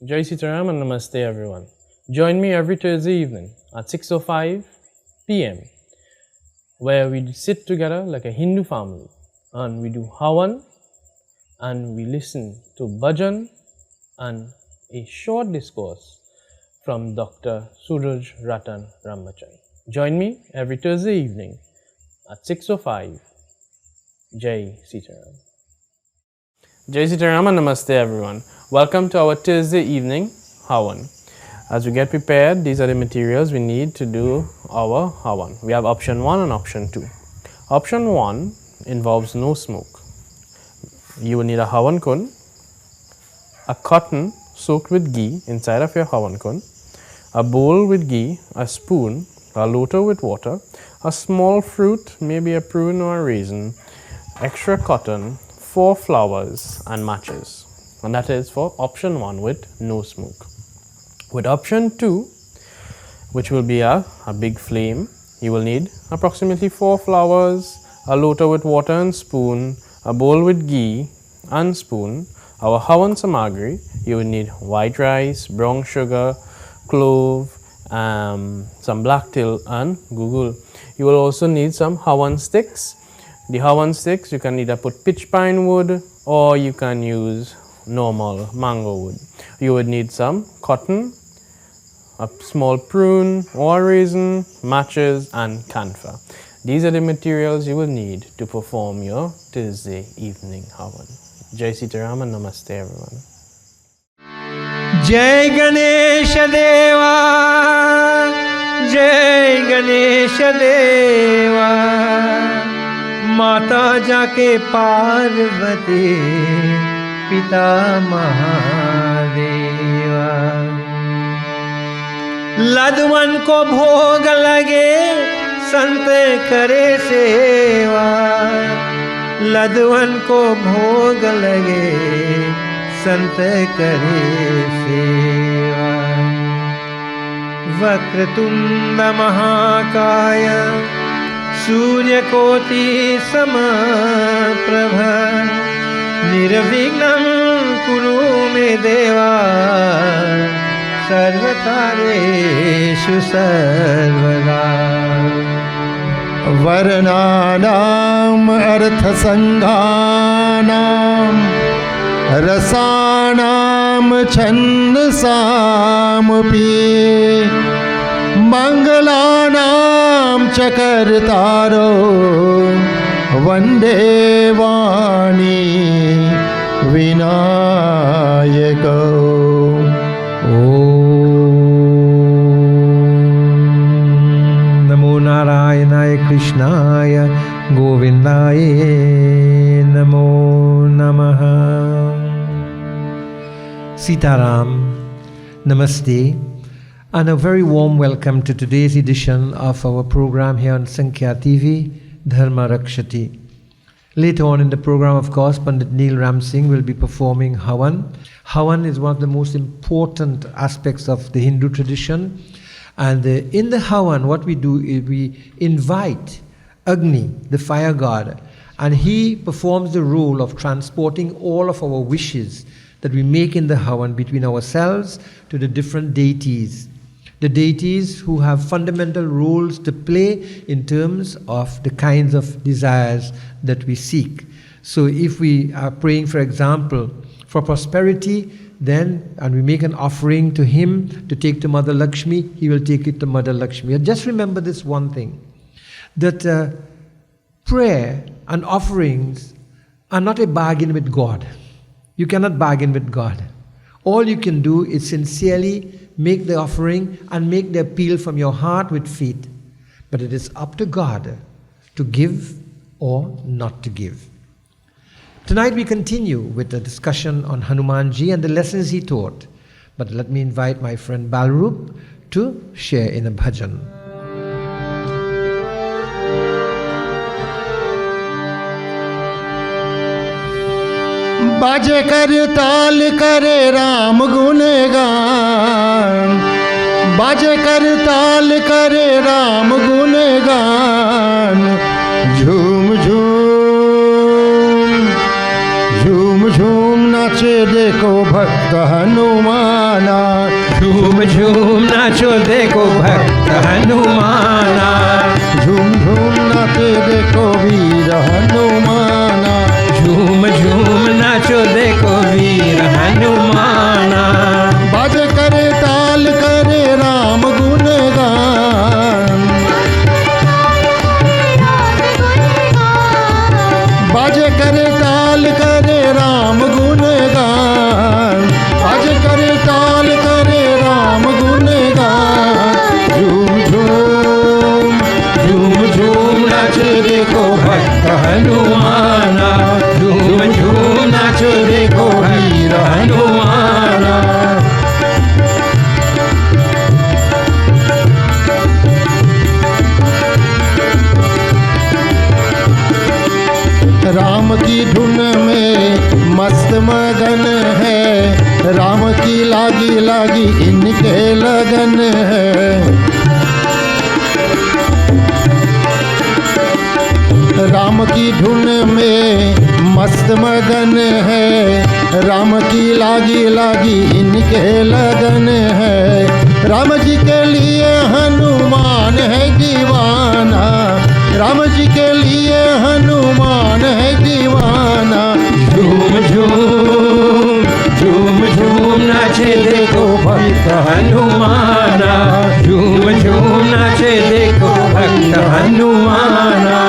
Jai Sitaram and Namaste everyone. Join me every Thursday evening at 6:05 p.m. where we sit together like a Hindu family and we do Havan and we listen to Bhajan and a short discourse from Dr. Suraj Ratan Ramachai. Join me every Thursday evening at 6:05. Jai Sitaram. Jai Sitaram and Namaste everyone. Welcome to our Thursday evening Havan. As we get prepared, these are the materials we need to do our Havan. We have option 1 and option 2. Option 1 involves no smoke. You will need a Havan kun, a cotton soaked with ghee inside of your Havan kun, a bowl with ghee, a spoon, a lota with water, a small fruit, maybe a prune or a raisin, extra cotton, 4 flowers and matches. And that is for option 1 with no smoke. With option 2, which will be a big flame, you will need approximately 4 flowers, a lota with water and spoon, a bowl with ghee and spoon. Our Havan samagri, you will need white rice, brown sugar, clove, some black till and gugul. You will also need some Havan sticks. The Havan sticks, you can either put pitch pine wood or you can use normal mango wood. You would need some cotton, a small prune or raisin, matches and camphor. These are the materials you will need to perform your Thursday evening Havan. Jai Sitaram and Namaste everyone. Jai Ganesha Deva, Jai Ganesha Deva, Mata Jake Parvati, Pita Mahadeva. लदवन को भोग लगे संत करे सेवा, लदवन को भोग लगे संत करे सेवा। वक्रतुंड महाकाय सूर्यकोटि समप्रभ, निर्विघ्नं कुरु मे देवा, सर्वकार्येषु सर्वदा। वर्णानाम् अर्थसङ्घानां रसानां छन्दसामपि मङ्गलानां च कर्तारो वन्दे वाणी विनायको। नमो नारायणाय कृष्णाय गोविंदाय नमो नमः। Sitaram, Namaste, and a very warm welcome to today's edition of our program here on Sankhya TV, Dharma, Rakshati. Later on in the program, of course, Pandit Neil Ram Singh will be performing Havan. Havan is one of the most important aspects of the Hindu tradition. And in the Havan, what we do is we invite Agni, the fire god, and he performs the role of transporting all of our wishes that we make in the Havan between ourselves to the different deities. The deities who have fundamental roles to play in terms of the kinds of desires that we seek. So if we are praying, for example, for prosperity, then, and we make an offering to him to take to Mother Lakshmi, he will take it to Mother Lakshmi. And just remember this one thing, that prayer and offerings are not a bargain with God. You cannot bargain with God. All you can do is sincerely make the offering and make the appeal from your heart with faith. But it is up to God to give or not to give. Tonight we continue with the discussion on Hanumanji and the lessons he taught. But let me invite my friend Balrup to share in a bhajan. बाजे कर ताल करे राम गुणगान, बाजे कर ताल करे राम गुणगान। झूम झूम झूम झूम नाचे देखो भक्त हनुमान। हनुमाना। झूम झूम नाचो देखो भक्त हनुमाना। झूम झूम नाचे देखो वीर हनुमाना। झूम झूम नाचो देखो वीर हनुमाना। बाजे करे ताल करे राम गुणगान। बाजे करे ताल करे राम गुणगान। बाजे करे ताल करे राम गुणगान। झूम झूम झूम झूम नाचो देखो भक्त हनुमाना। झूम झूम नाचो देखो वीर हनुमाना। राम की धुन में मस्त मगन है। राम की लागी लागी इनके लगन है। राम की धुन में मस्त मगन है। राम की लागी लागी इनके लगन है। राम जी के लिए हनुमान है दीवाना। राम जी के लिए हनुमान है दीवाना। झूम झूम झूम झूम नाचे देखो भक्त हनुमाना। झूम झूम नाचे देखो भक्त हनुमाना।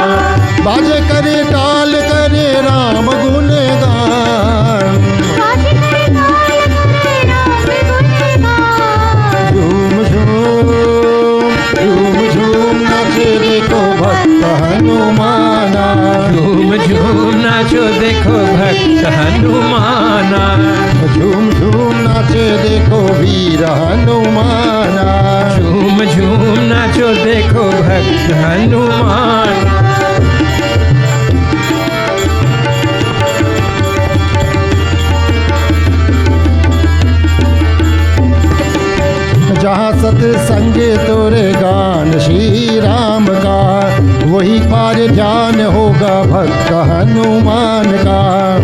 बाजे करे ताल करे राम गुणगान। झूम झूम झूम झूम नाचे देखो भक्त हनुमाना। झूम झूम नाचो देखो भक्त हनुमाना। झूम झूम नाचे देखो वीर हनुमाना। झूम झूम नाचो देखो भक्त हनुमाना। जहाँ सत्संग तोरे गान श्री राम का, वही पार जान होगा भक्त हनुमान का।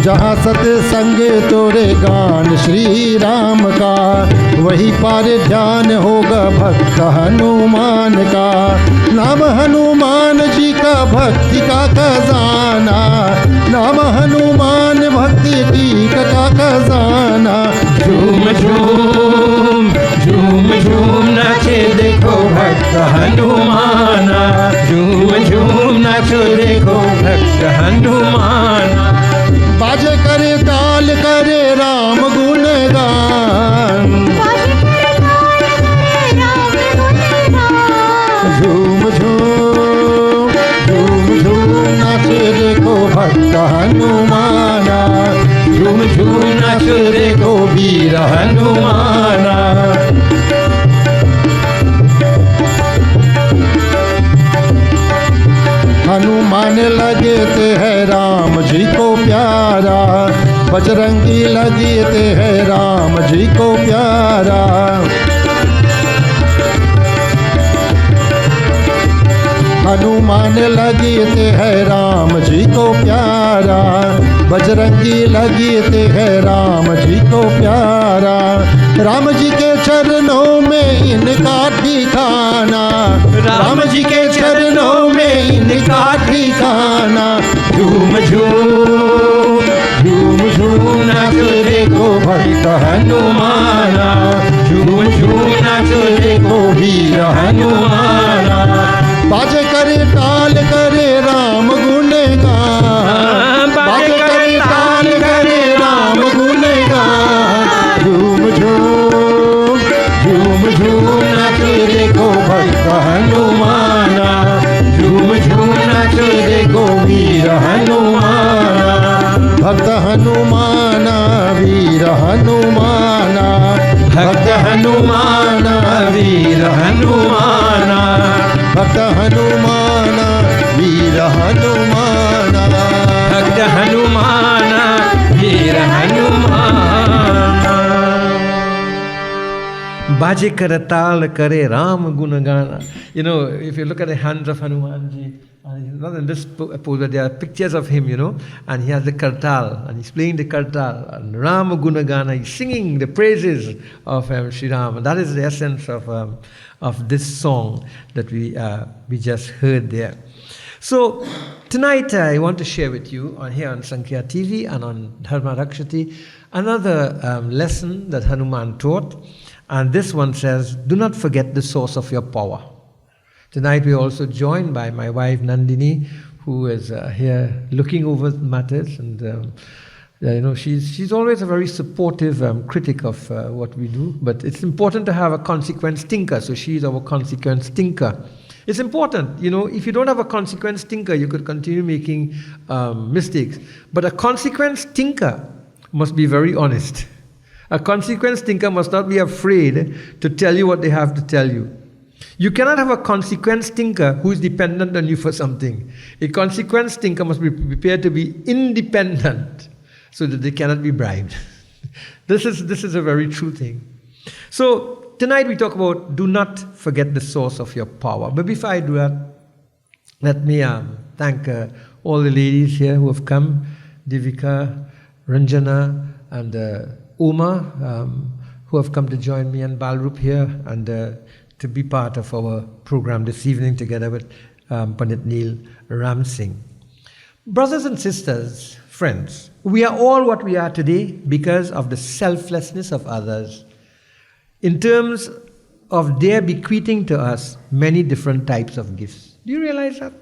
जहाँ सत्संग तोरे गान श्री राम का, वही पार ध्यान होगा भक्त हनुमान का। नाम हनुमान जी का भक्ति का खजाना। नाम हनुमान भक्ति की का खजाना। झूम झूम झूम झूम नाचे देखो भक्त हनुमाना। झूम झूम नाचो देखो भक्त हनुमाना। बाजे करे ताल करे राम गुणगान। झूम झूम झूम झूम नाचे देखो भक्त हनुमाना। झूम झूम नाचो देखो वीर हनुमाना। हनुमान लगते हैं राम जी को प्यारा। बजरंगी लगते हैं राम जी को प्यारा। हनुमान लगते हैं राम जी को प्यारा। बजरंगी लगते हैं राम जी को प्यारा। राम जी के चरणों में इनका ठिकाना। राम जी के चरणों में इनका ठिकाना। झूम झूम झूम झूम नाचो देखो भक्त हनुमाना। झूम झूम नाचो देखो वीर हनुमाना। बाजे करे ताल करे राम गुणगान। बाजे करे ताल करे राम गुणगान। झूम झूम झूम झूम नाचो देखो भक्त हनुमाना। झूम झूम नाचो देखो वीर हनुमाना। भक्त हनुमाना वीर हनुमाना। भक्त हनुमाना वीर हनुमाना। भक्त हनुमाना वीर हनुमाना। भक्त हनुमाना वीर हनुमाना। Baje kar taal kare Ram gunagana. You know, if you look at the hands of Hanumanji, Not in this pose, but there are pictures of him, and he has the kartal, and he's playing the kartal, and Rama Gunagana, he's singing the praises of Sri Rama. That is the essence of this song that we just heard there. So tonight I want to share with you here on Sankhya TV and on Dharma Rakshati another lesson that Hanuman taught, and this one says, do not forget the source of your power. Tonight we are also joined by my wife Nandini, who is here looking over matters, and she's always a very supportive critic of what we do. But it's important to have a consequence thinker, so she's our consequence thinker. It's important, if you don't have a consequence thinker, you could continue making mistakes. But a consequence thinker must be very honest. A consequence thinker must not be afraid to tell you what they have to tell you. You cannot have a consequence thinker who is dependent on you for something. A consequence thinker must be prepared to be independent so that they cannot be bribed. This is a very true thing. So tonight we talk about do not forget the source of your power. But before I do that, let me thank all the ladies here who have come, Divika, Ranjana, and Uma, who have come to join me and Balrup here, and to be part of our program this evening together with Pandit Neil Ram Singh. Brothers and sisters, friends, we are all what we are today because of the selflessness of others in terms of their bequeathing to us many different types of gifts. Do you realize that?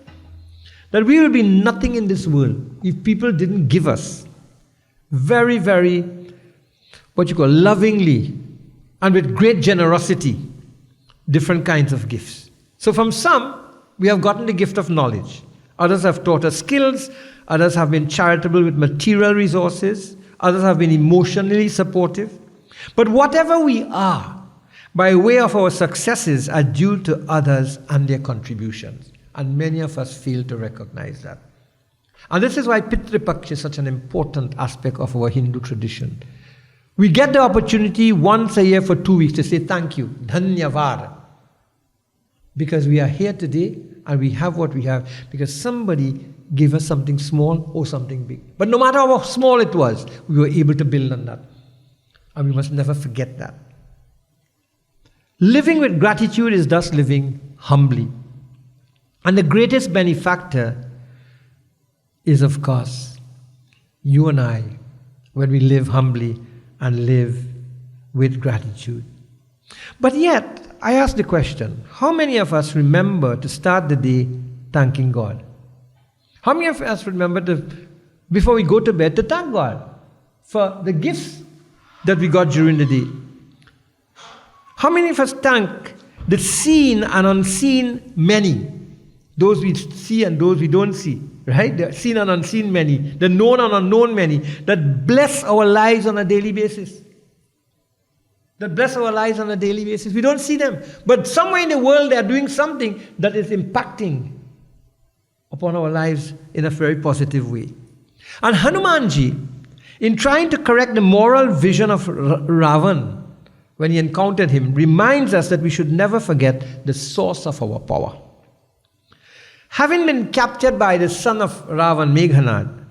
That we will be nothing in this world if people didn't give us very, very, lovingly and with great generosity different kinds of gifts. So from some, we have gotten the gift of knowledge. Others have taught us skills. Others have been charitable with material resources. Others have been emotionally supportive. But whatever we are, by way of our successes, are due to others and their contributions. And many of us fail to recognize that. And this is why Pitru Paksha is such an important aspect of our Hindu tradition. We get the opportunity once a year for 2 weeks to say thank you, dhanyavad. Because we are here today and we have what we have because somebody gave us something small or something big. But no matter how small it was, we were able to build on that. And we must never forget that. Living with gratitude is thus living humbly. And the greatest benefactor is, of course, you and I, when we live humbly and live with gratitude. But yet, I ask the question, how many of us remember to start the day thanking God? How many of us remember before we go to bed, to thank God for the gifts that we got during the day? How many of us thank the seen and unseen many? Those we see and those we don't see, right? The seen and unseen many, the known and unknown many, that bless our lives on a daily basis. We don't see them. But somewhere in the world they are doing something that is impacting upon our lives in a very positive way. And Hanumanji, in trying to correct the moral vision of Ravan, when he encountered him, reminds us that we should never forget the source of our power. Having been captured by the son of Ravan, Meghanad,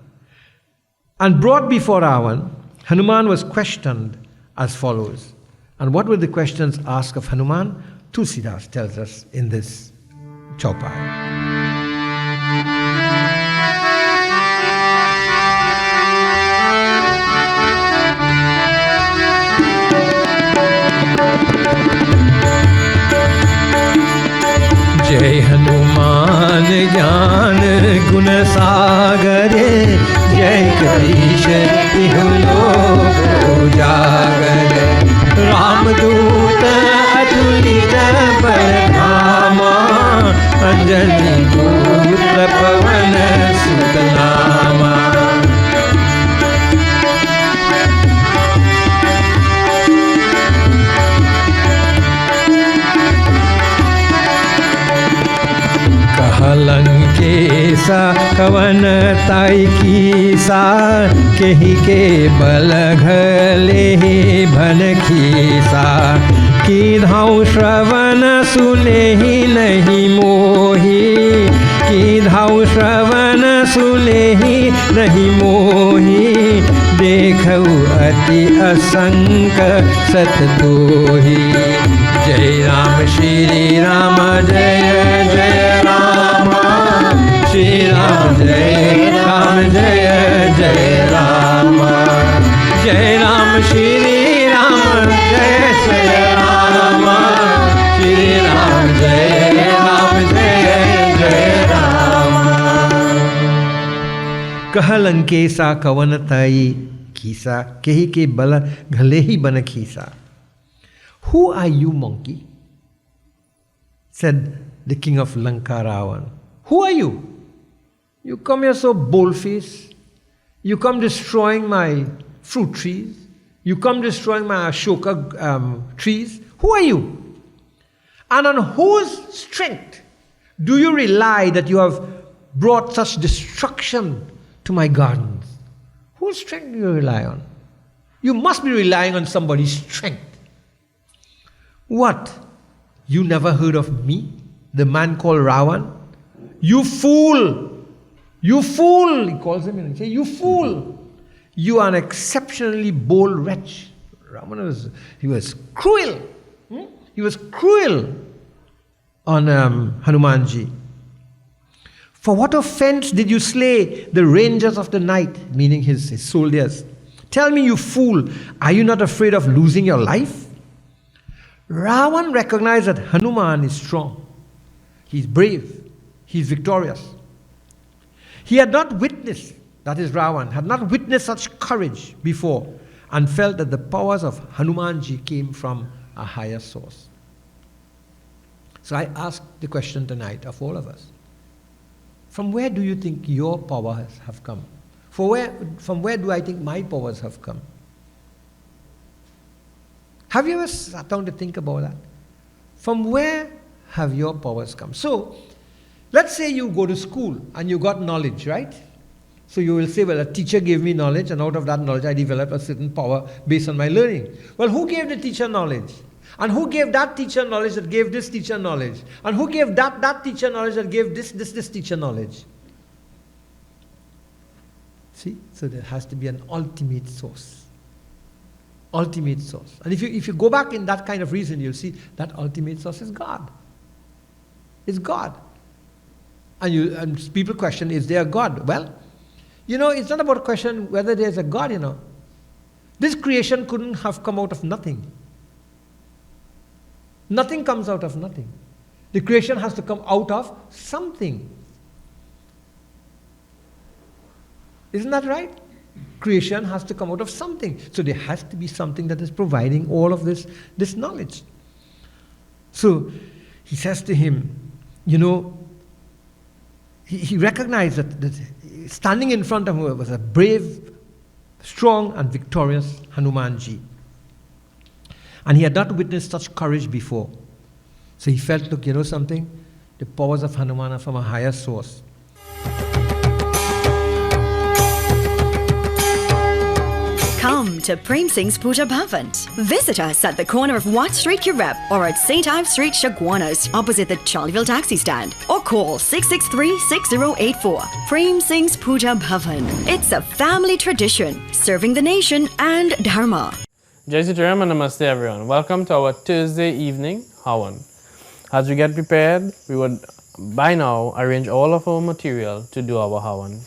and brought before Ravan, Hanuman was questioned as follows. And what were the questions asked of Hanuman? Tulsidas tells us in this chaupai. जय हनुमान ज्ञान गुण सागरे जय कपीश तिहु लोक उजागरे रामदूत अतुलित बलधामा अंजनी पुत्र पवन सुत नामा लंकेसा कवन ताई कीसा केहि के बल घले भन खीसा की धाऊ श्रवण सुने ही नहीं मोही सीधाऊ श्रवण सुनेहि नहीं मोहि देखऊ अति असंक सत तोहि जय राम श्री राम जय जय राम श्री राम जय राम जय जय राम जय राम श्री राम जय जय राम श्री राम जय जय राम कह लंकेसा कवन तई खीसा केही के बल घले ही बन खीसा. Who are you, monkey? Said the king of Lanka, Ravan. Who are you? You come here so bold-faced. You come destroying my fruit trees. You come destroying my Ashoka trees. Who are you? And on whose strength do you rely that you have brought such destruction to my gardens? Whose strength do you rely on? You must be relying on somebody's strength. What? You never heard of me, the man called Ravan? You fool! You fool! He calls him in and says, you fool! You are an exceptionally bold wretch. Ravan was cruel. He was cruel on Hanumanji. For what offense did you slay the rangers of the night, meaning his soldiers? Tell me, you fool, are you not afraid of losing your life? Ravan recognized that Hanuman is strong. He's brave. He's victorious. He had not witnessed, that is Ravan, had not witnessed such courage before and felt that the powers of Hanumanji came from a higher source. So I ask the question tonight of all of us. From where do you think your powers have come? From where do I think my powers have come? Have you ever sat down to think about that? From where have your powers come? So, let's say you go to school and you got knowledge, right? So you will say, well, a teacher gave me knowledge and out of that knowledge I developed a certain power based on my learning. Well, who gave the teacher knowledge? And who gave that teacher knowledge that gave this teacher knowledge? And who gave that teacher knowledge that gave this teacher knowledge? See? So there has to be an ultimate source. Ultimate source. And if you go back in that kind of reason, you'll see that ultimate source is God. It's God. And people question, is there a God? Well, it's not about a question whether there's a God, This creation couldn't have come out of nothing. Nothing comes out of nothing. The creation has to come out of something. Isn't that right? Creation has to come out of something. So there has to be something that is providing all of this knowledge. So he says to him, he recognized that standing in front of him was a brave, strong and victorious Hanumanji. And he had not witnessed such courage before. So he felt, look, something? The powers of Hanuman are from a higher source. Come to Prem Singh's Puja Bhavan. Visit us at the corner of Watt Street, Kirep, or at St. Ives Street, Shagwanas, opposite the Charleville Taxi Stand, or call 663-6084. Prem Singh's Puja Bhavan. It's a family tradition, serving the nation and Dharma. Jai Sri Ram and Namaste everyone. Welcome to our Thursday evening Havan. As we get prepared, we would by now arrange all of our material to do our Havan.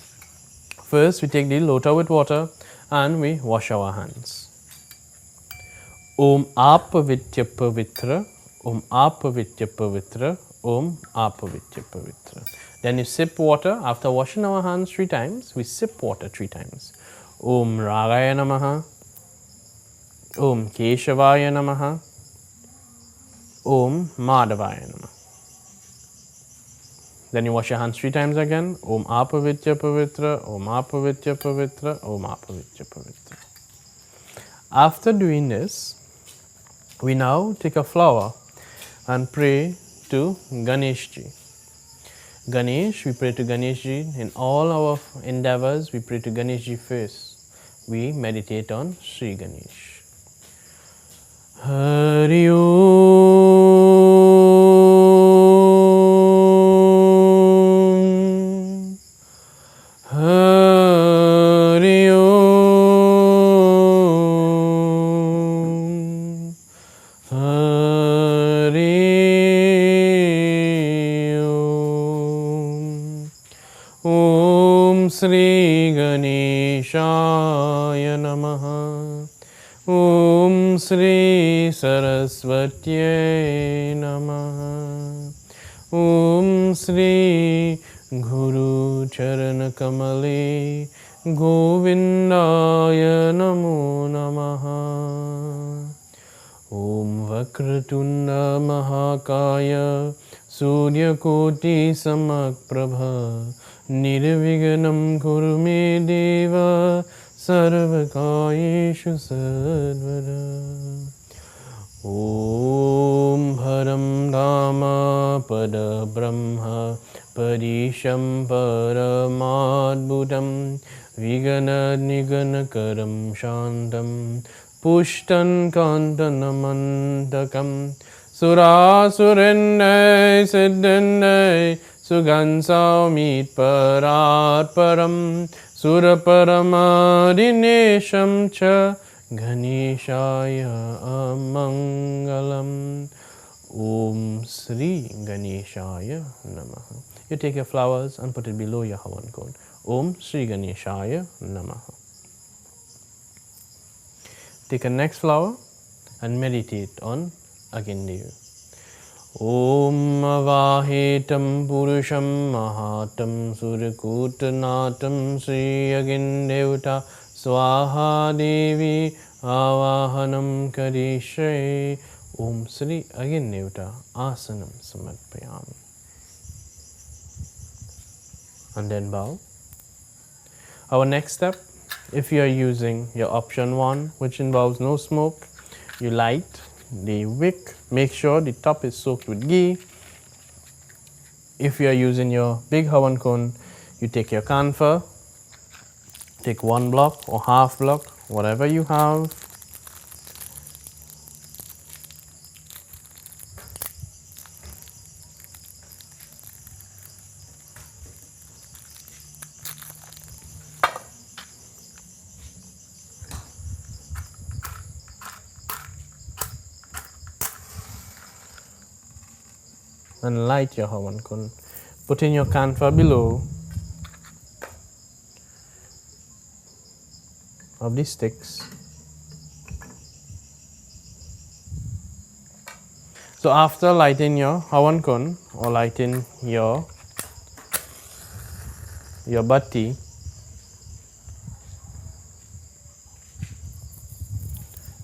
First, we take the lota with water and we wash our hands. Om Apavitya Pavitra, Om Apavitya Pavitra, Om Apavitya Pavitra. Then you sip water. After washing our hands 3 times, we sip water 3 times. Om Ragaya Namaha, Om Keshavaya Namaha, Om Madhavaya Namaha. Then you wash your hands 3 times again. Om Apavitya Pavitra, Om Apavitya Pavitra, Om Apavitya Pavitra. After doing this, we now take a flower and pray to Ganeshji. Ganesh, we pray to Ganeshji. In all our endeavors, we pray to Ganeshji first. We meditate on Sri Ganesh. Hari Om. Sri Ganeshaya Namaha. Om Sri Saraswatye Namaha. Om Sri Guru Charana Kamale Govindaya Namo Namaha. Om Vakratunda Mahakaya Suryakoti Samakprabha Nirviganam Kurume Deva Sarvakayeshu Sarvada. Om Haram Dhamma Pada Brahma Parisham Paramadbhutam Vigana Niganakaram Shantam Pushtan Kantanamantakam Surasurenai Siddhenai Sugansavmit Paratparam Suraparamadinesham Cha Ganeshaya Amangalam. Om Sri Ganeshaya Namaha. You take your flowers and put it below your Havan cone. Om Sri Ganeshaya Namaha. Take a next flower and meditate on Agindev. Om Avahetam Purusham Mahatam Surakutanatam Sri Agindevta Swaha Devi Avahanam Karishe. Om Sri Agindevta Asanam Samarpayami. And then bow. Our next step, if you are using your option 1, which involves no smoke, you light the wick. Make sure the top is soaked with ghee. If you are using your big Havan cone, you take your camphor, take 1 block or half block, whatever you have. And light your Havan cone. Put in your camphor below of the sticks. So after lighting your Havan cone or lighting your batti,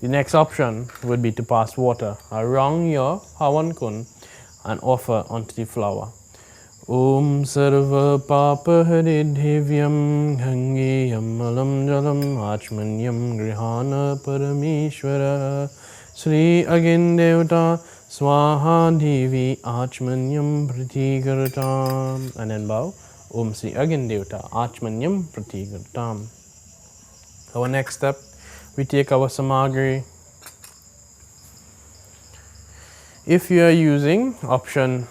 the next option would be to pass water around your Havan cone and offer onto the flower. Om Sarva Papa Haridhivyam Gangeyam Alam Jalam Achmanyam Grihana Parameshwara Sri Agindevta Swaha Devi Achmanyam Pratigartam. And then bow. Om Sri Agindevta Achmanyam Pratigartam. Our next step, we take our samagri. If you are using option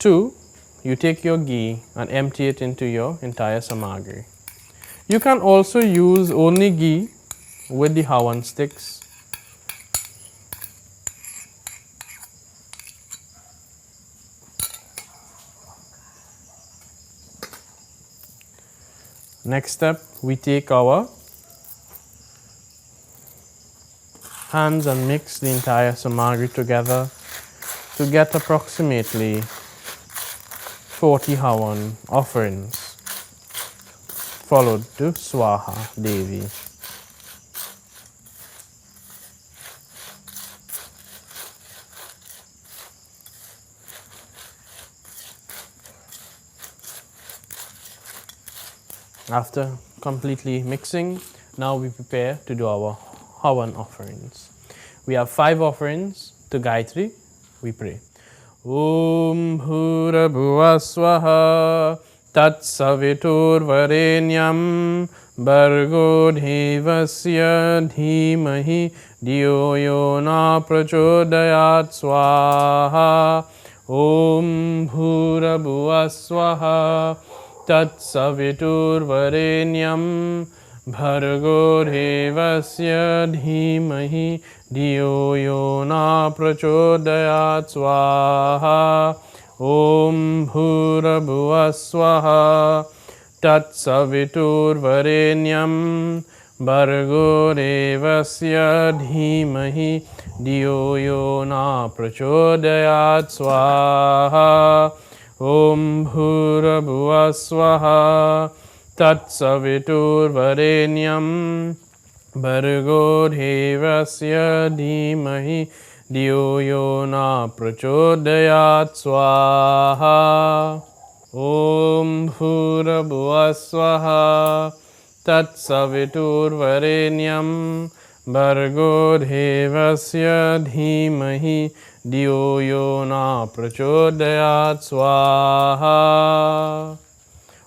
2, you take your ghee and empty it into your entire samagri. You can also use only ghee with the Havan sticks. Next step, we take our hands and mix the entire samagri together to get approximately 40 Havan offerings, followed to Swaha Devi. After completely mixing, now we prepare to do our Havan offerings. We have 5 offerings to Gayatri. We pray. Om Bhura Bhuva Swaha Tat Savitur Varenyam Bargo Devasya Dhimahi Diyo Yona Prachodayat Swaha. Om Bhura Bhuva Swaha Tat Savitur Varenyam Bhargo Devasya Dhimahi Diyo Yona Prachodayat Swaha. Om Bhura Bhuva Swaha tat saviturvarenyam Bhargo devasya dhimahi Diyo yo na prachodayat swaha Om bhura bhuva swaha Tat saviturvarenyam Bhargo devasya dhimahi Diyo yo na prachodayat swaha Om bhura bhuva swaha Tat saviturvarenyam Bhargo devasya dhimahi Diyo yo na prachodayat swaha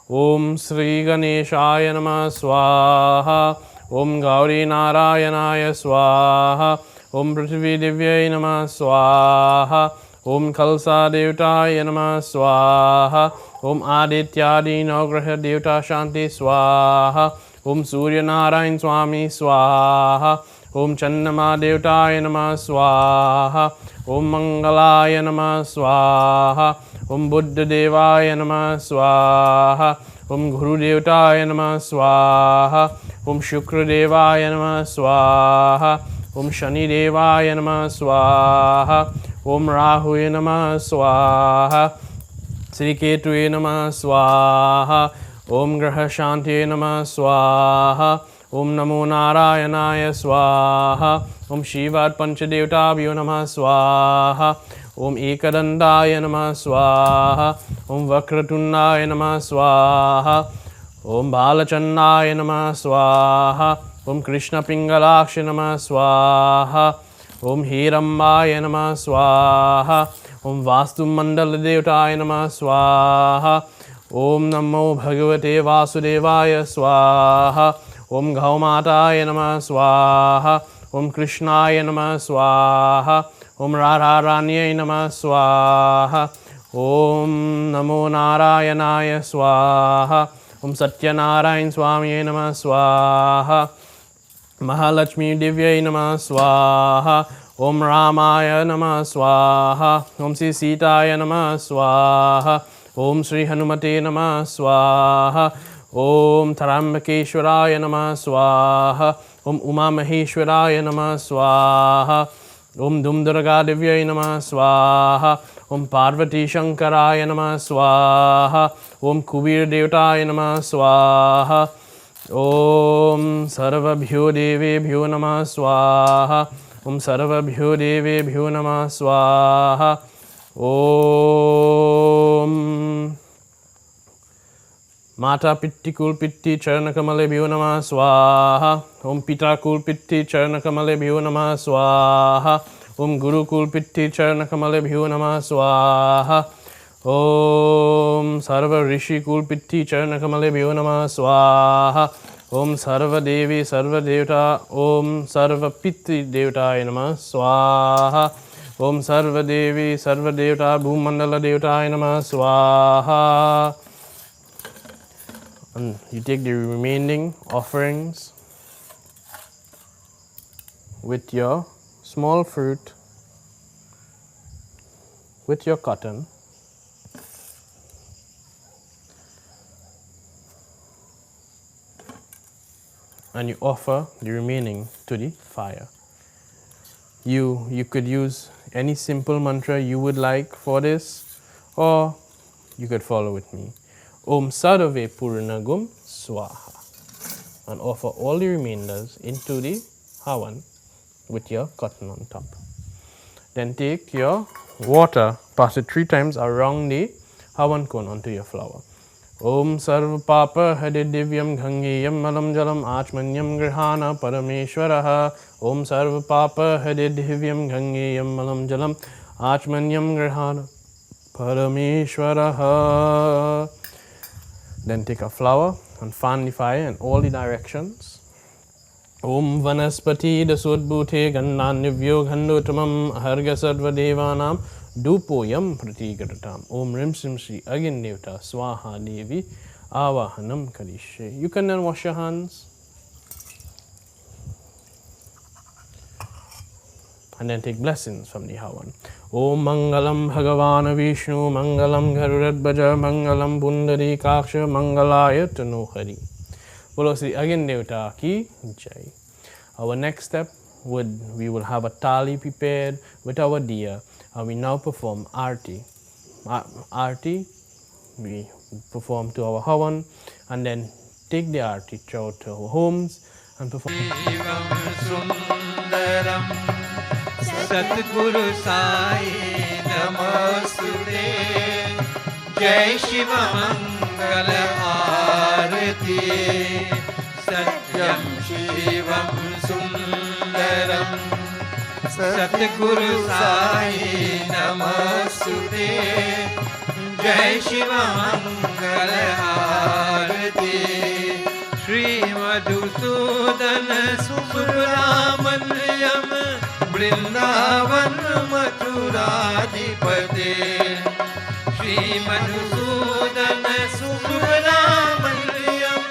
Om Sri Ganeshaya Namah Swaha Om Gauri Narayanaya Swaha Om Prithvi Divyai Namah Swaha Om Khalsa Devtaya Namah Swaha Om Adityadi Navgraha Devta Shanti Swaha Om Surya Narayan Swami Swaha Om Chandama Devtaya Namah Swaha Om Mangalaya Namah Swaha Om Buddha Devaya Namah Swaha Om Guru Devtaya Namah Swaha Om Shukra Devaya Namah Swaha Om Shani Devaya Namah Swaha Om Rahuya Namah Swaha Sri Ketuye Namah Swaha Om Graha Shantiye Namah Swaha Om Namo Narayanaya Swaha Om Shivat Panchadevtabhyo Namah Swaha Om Ekadandaya Namah Swaha Om Vakratundaya Namah Swaha Om Balachandaya Namah Swaha Om Krishna Pingalaksha Namah Swaha Om Hirambaya Namah Swaha Om Vastu Mandala Devtaya Namah Swaha Om Namo Bhagavate Vasudevaya Swaha Om Gaumataya Namah Swaha Om Krishnaya Namah Swaha Om Radharanyaya Namah Swaha Om Namo Narayanaya Swaha Om Satyanarayan Swamiye Namah Swaha Mahalakshmi Divyai Namah Swaha Om Ramaya Namah Swaha Om Sri Sitaya Namah Swaha Om Sri Hanumate Namah Swaha Om Tarambakeshwaraya Namah Swaha Om Uma Maheshwaraya Namah Swaha Om Dumdurga Divyai Namah Swaha Om Parvati Shankaraya Namah Swaha Om Kubir Devtaya Namah Swaha Om Sarvabhyo Devebhyo Namah Swaha Om Sarvabhyo Devebhyo Namah Swaha Om Mata Pitti Kulpitti Charanakamale Namah Swaha Om Pita Kulpitti Charanakamale Namah Swaha Om Guru Kulpitti Charanakamale Namah Swaha Om Sarva Rishi Kulpitti Charanakamale Namah Swaha Om Sarva Devi Sarva Devta Om Sarva Pitti Devtaya Namah Swaha Om Sarva Devi Sarva Devta Bhumandala Devtaya Namah Swaha. And you take the remaining offerings with your small fruit, with your cotton, and you offer the remaining to the fire. You could use any simple mantra you would like for this, or you could follow with me. Om Sarve Purnagum Swaha, and offer all the remainders into the Havan with your cotton on top. Then take your water, pass it 3 times around the Havan cone onto your flower. Om Sarva Papa Hadidivyam Gangeyam Malam Jalam Achmanyam Grihana Parameshwaraha. Om Sarva Papa Hadidivyam Gangeyam Malam Jalam Achmanyam Grihana Parameshwaraha. Then take a flower and fan the fire in all the directions. Om Vanaspati Dasudbhute Gandhanivyo Gandhotamam Harga Sarva Devanam Dupoyam Pratigaratam. Om Rim Sim Shri Agin Devta Swaha Devi Avahanam Karishe. You can then wash your hands. and then take blessings from the Havan. Om Mangalam Bhagavan Vishnu Mangalam Garudadbaja Mangalam Pundari Kaksha Mangalaya Tanu Hari. Bolo Sri Agyan Devta Ki Jai. Our next step we will have a thali prepared with our diya, and we now perform Arti. Arti, we perform to our Havan and then take the Arti throughout to our homes and perform. Satguru Sai Namaste Jai Shiva Mangala Arati Satyam Shivam Sundaram Satguru Sai Namaste Jai Shiva Mangala Arati Shri Madhusudana Subramanyam Vrindavan Mathuradipate Shri Madhusudana Subramanyam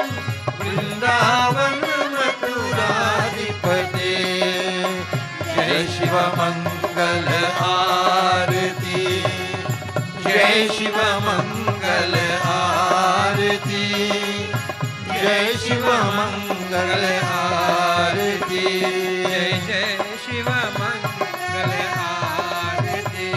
Vrindavan Mathuradipate Jai Shiva Mangala Arati Jai Shiva Mangala Arati Jai Shiva Mangala Arati Jai Shiva Mangala Arati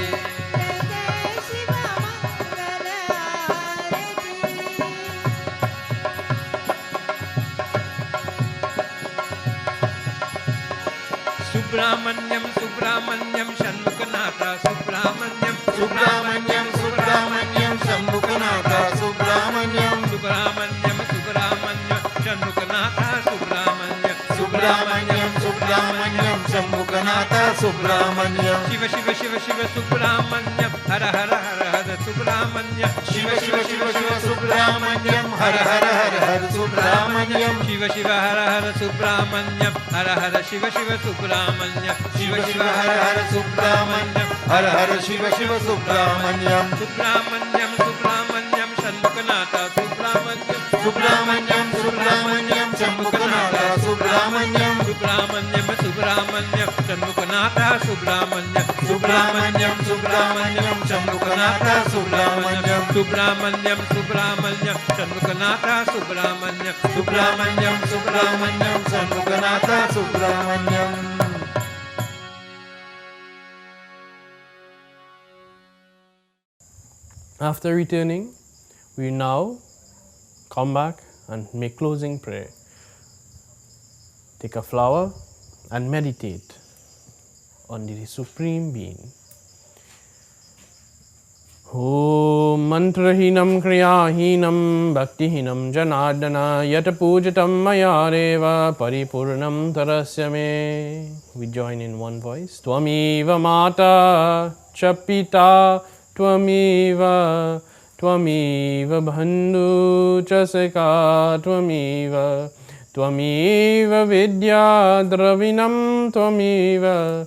Subramanyam Subramanyam Shanmukhanatha Subramanyam Subramanyam Subramanyam Shanmukhanatha Subramanyam Subramanyam Subramanyam Shanmukhanatha Subramanyam Subramanyam Subramanyam Shanmukhanatha Subramanyam Shiva Shiva Shiva Shiva Subramanyam Hara Hara Hara Hara Subramanyam Shiva Shiva Shiva Shiva Subramanyam Hara Hara Hara Hara Subramanyam Shiva Shiva Hara Hara Subramanyam Hara Hara Shiva Shiva Subramanyam Shiva Shiva Hara Hara Subramanyam Hara Hara Shiva Shiva Subramanyam Subramanyam Subramanyam Shanmukhanatha Subramanyam Subramanyam Subramanyam Shanmukhanatha Subramanyam Subramanyam Subramanyam Shanmukhanatha Subramanyam Subramanyam Subramanyam Shanmukhanatha Subramanyam Subramanyam Subramanyam Shanmukhanatha Subramanyam Subramanyam Subramanyam Shanmukhanatha Subramanyam. After returning, we now come back and make closing prayer. Take a flower and meditate on the Supreme Being. Om mantrahinam kriyahinam bhaktihinam janardana yata pujatam mayareva paripurnam tarasya me. We join in one voice. Tvamiva mata chapita Tvamiva bandhu chasaka Tvamiva vidya dravinam Tvamiva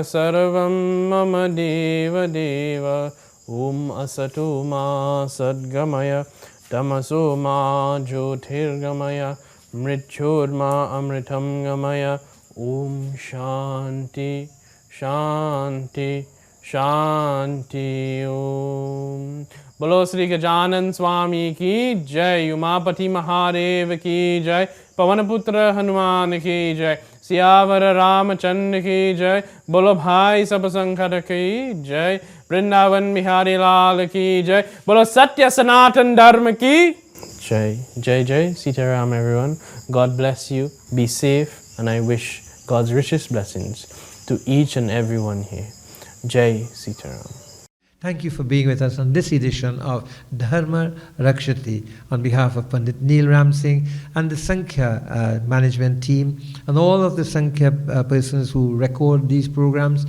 sarvam mama deva deva. Om asato ma sadgamaya tamaso ma jyotirgamaya mrityorma amritam gamaya. Om shanti shanti Shanti Om. Bolo Sri Gajanan Swami ki Jai, Umapati Mahadev ki Jai, Pavanaputra Hanuman ki Jai, Siyavara Ramachandra ki Jai, Bolo Bhai Sabasankara ki Jai, Vrindavan Bihari Lal ki Jai, Bolo Satya Sanatan Dharma ki Jai. Jai Jai Sitaram everyone. God bless you, be safe, and I wish God's richest blessings to each and everyone here. Jai Sitaram. Thank you for being with us on this edition of Dharma Rakshati on behalf of Pandit Neil Ram Singh and the Sankhya management team and all of the Sankhya persons who record these programs.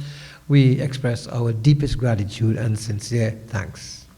We express our deepest gratitude and sincere thanks.